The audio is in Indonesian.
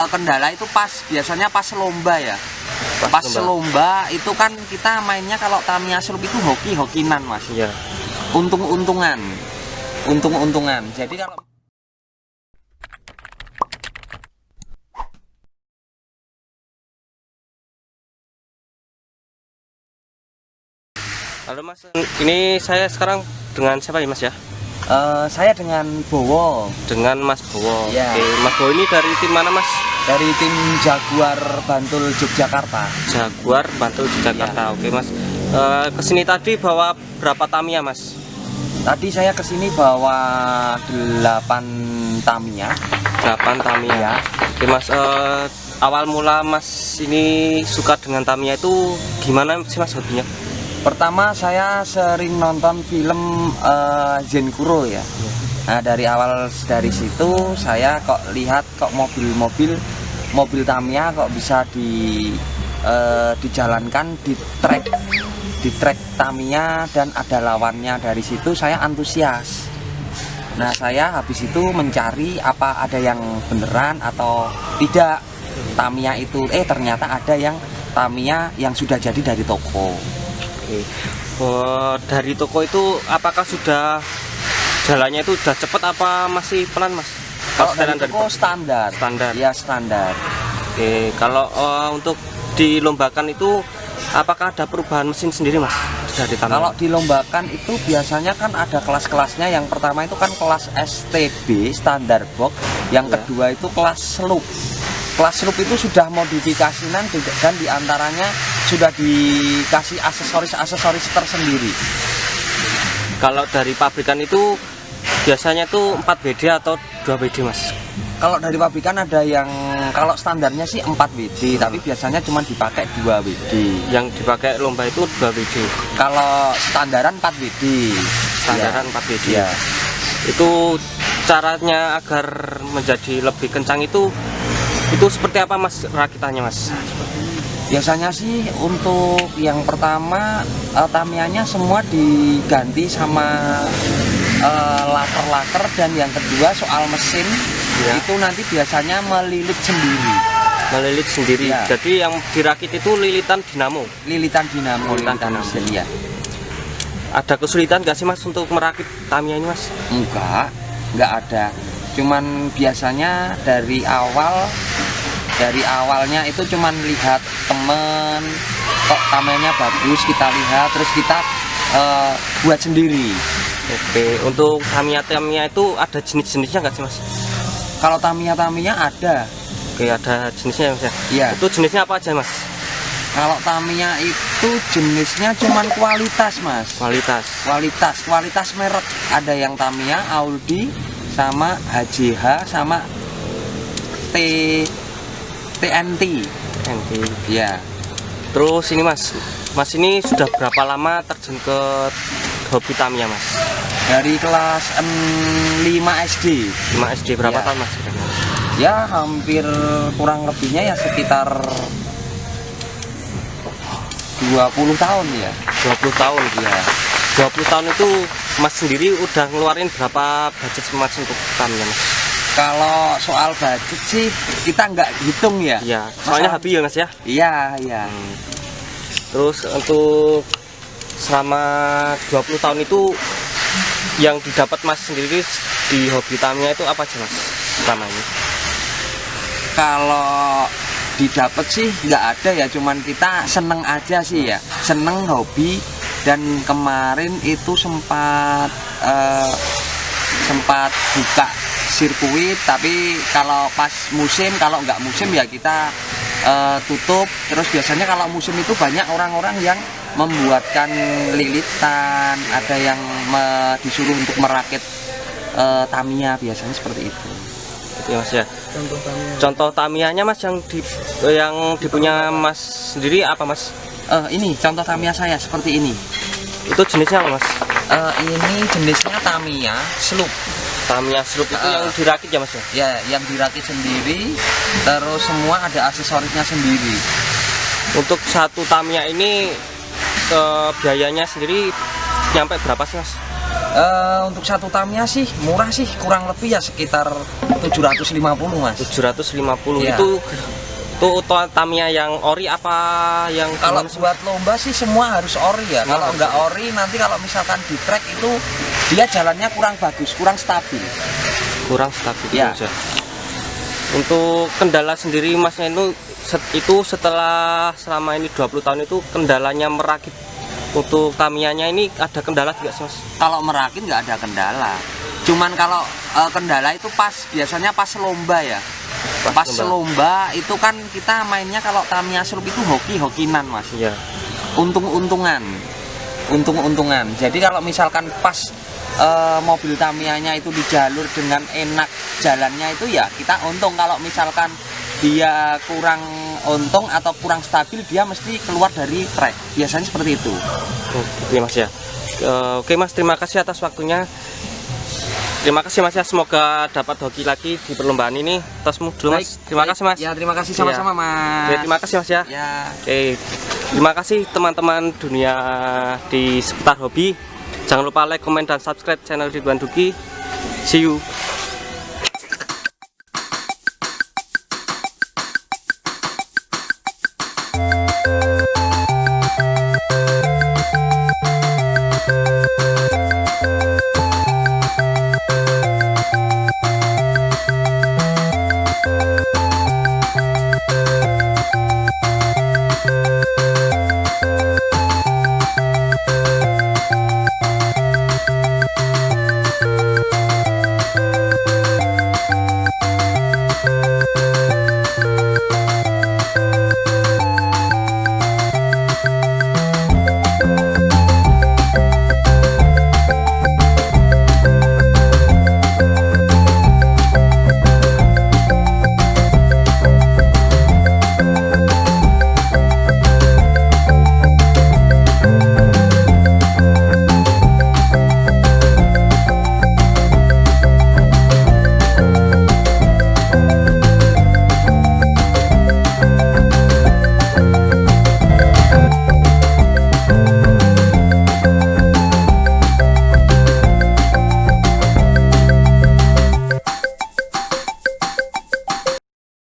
Kendala itu biasanya pas lomba ya. Pas lomba itu kan kita mainnya kalau Tamiya Sloop itu hoki-hokinan mas. Iya. Untung-untungan. Jadi kalau Halo mas, ini saya sekarang dengan siapa ya mas ya? saya dengan Bowo. Dengan Mas Bowo. Ya. Oke, Mas Bowo ini dari tim mana mas? Dari tim Jaguar Bantul Yogyakarta. Jaguar Bantul Yogyakarta. Ya. Oke mas. Kesini tadi bawa berapa Tamiya mas? Tadi saya kesini bawa 8 Tamiya. 8 Tamiya. Ya. Oke mas. Awal mula mas ini suka dengan Tamiya itu gimana sih mas hobinya? Pertama saya sering nonton film Zenkuro ya. Nah dari situ saya kok lihat kok mobil Tamiya kok bisa dijalankan di trek Tamiya dan ada lawannya. Dari situ saya antusias. Nah saya habis itu mencari apa ada yang beneran atau tidak Tamiya itu. Ternyata ada yang Tamiya yang sudah jadi dari toko. Dari toko itu apakah sudah jalannya itu sudah cepat apa masih pelan mas? Kalau dari toko standar. Ya standar. Oke, kalau untuk dilombakan itu apakah ada perubahan mesin sendiri mas? Dari Tamiya? Kalau dilombakan itu biasanya kan ada kelas-kelasnya. Yang pertama itu kan kelas STB standar box. Yang kedua itu kelas sloop. Kelas sloop itu sudah modifikasinan dan diantaranya sudah dikasih aksesoris tersendiri. Kalau dari pabrikan itu biasanya itu 4WD atau 2WD mas? Kalau dari pabrikan ada yang kalau standarnya sih 4WD, tapi biasanya cuma dipakai 2WD. Yang dipakai lomba itu 2WD. Kalau standaran 4WD. Standaran 4WD. Ya. Itu caranya agar menjadi lebih kencang itu seperti apa mas rakitannya mas? Biasanya sih untuk yang pertama Tamiyanya semua diganti sama laker, dan yang kedua soal mesin itu nanti biasanya melilit sendiri. Ya. Jadi yang dirakit itu lilitan dinamo. Lilitan dinamo mesin, ya. Ada kesulitan nggak sih mas untuk merakit Tamiya ini mas? Enggak ada. Cuman biasanya dari awalnya itu cuman lihat temen kok Tamiyanya bagus, kita lihat terus kita buat sendiri. Oke, untuk Tamiya itu ada jenis-jenisnya nggak sih mas? Kalau Tamiya ada. Oke, ada jenisnya mas ya? Iya. Itu jenisnya apa aja mas? Kalau Tamiya itu jenisnya cuman kualitas mas. Kualitas merek. Ada yang Tamiya, Audi, sama HJH, sama TNT. Ya. Terus ini mas ini sudah berapa lama terjun ke hobi Tamiya mas? Dari kelas 5 SD. 5 SD berapa tahun mas? Ya hampir kurang lebihnya ya sekitar 20 tahun ya. 20 tahun ya. 20 tahun itu mas sendiri udah ngeluarin berapa budget mas untuk Tamiya mas? Kalau soal budget sih kita nggak hitung ya. Iya, soalnya habis ya mas ya? Iya. Terus untuk selama 20 tahun itu yang didapat mas sendiri di hobi Tamiya itu apa aja mas selama ini? Kalau didapat sih nggak ada ya, cuman kita seneng aja sih ya. Seneng hobi, dan kemarin itu sempat buka sirkuit, tapi kalau pas musim, kalau nggak musim ya kita tutup. Terus biasanya kalau musim itu banyak orang-orang yang membuatkan lilitan, ada yang disuruh untuk merakit Tamiya, biasanya seperti itu. Itu ya mas ya. Contoh Tamiyanya mas yang dipunya mas sendiri apa mas? Ini contoh Tamiya saya seperti ini. Itu jenisnya apa mas? Ini jenisnya Tamiya Sloop. Tamiya Sloop itu yang dirakit ya mas ya? Ya, yang dirakit sendiri, terus semua ada aksesorisnya sendiri. Untuk satu Tamiya ini biayanya sendiri nyampe berapa sih mas? Untuk satu Tamiya sih murah sih, kurang lebih ya sekitar 750 Mas. 750 Iya. itu Tamiya yang ori apa yang Kalau gimana sih? buat lomba sih semua harus ori ya. Kalau nggak ori nanti kalau misalkan di track itu dia jalannya kurang bagus, kurang stabil. Kurang stabil Ya. ya. Untuk kendala sendiri Masnya itu setelah selama ini 20 tahun itu kendalanya merakit untuk Tamiyanya ini ada kendala juga sih Mas? Kalau merakit nggak ada kendala. Cuman kalau kendala itu biasanya pas lomba ya. Pas lomba itu kan kita mainnya kalau Tamiya Sloop itu hoki-hokinan Mas. Iya. Untung-untungan. Jadi kalau misalkan pas mobil Tamiyanya itu di jalur dengan enak jalannya itu ya kita untung. Kalau misalkan dia kurang untung atau kurang stabil dia mesti keluar dari track. Biasanya seperti itu. Oh, gitu ya Mas ya. Oke Mas, terima kasih atas waktunya. Terima kasih Mas ya, semoga dapat hoki lagi di perlombaan ini. Tasmu dulu Mas. Terima kasih Mas. Ya, terima kasih sama-sama Mas. Oke, terima kasih Mas ya. Ya. Oke, terima kasih teman-teman dunia di seputar hobi. Jangan lupa like, komen, dan subscribe channel Ridwan Duki. See you.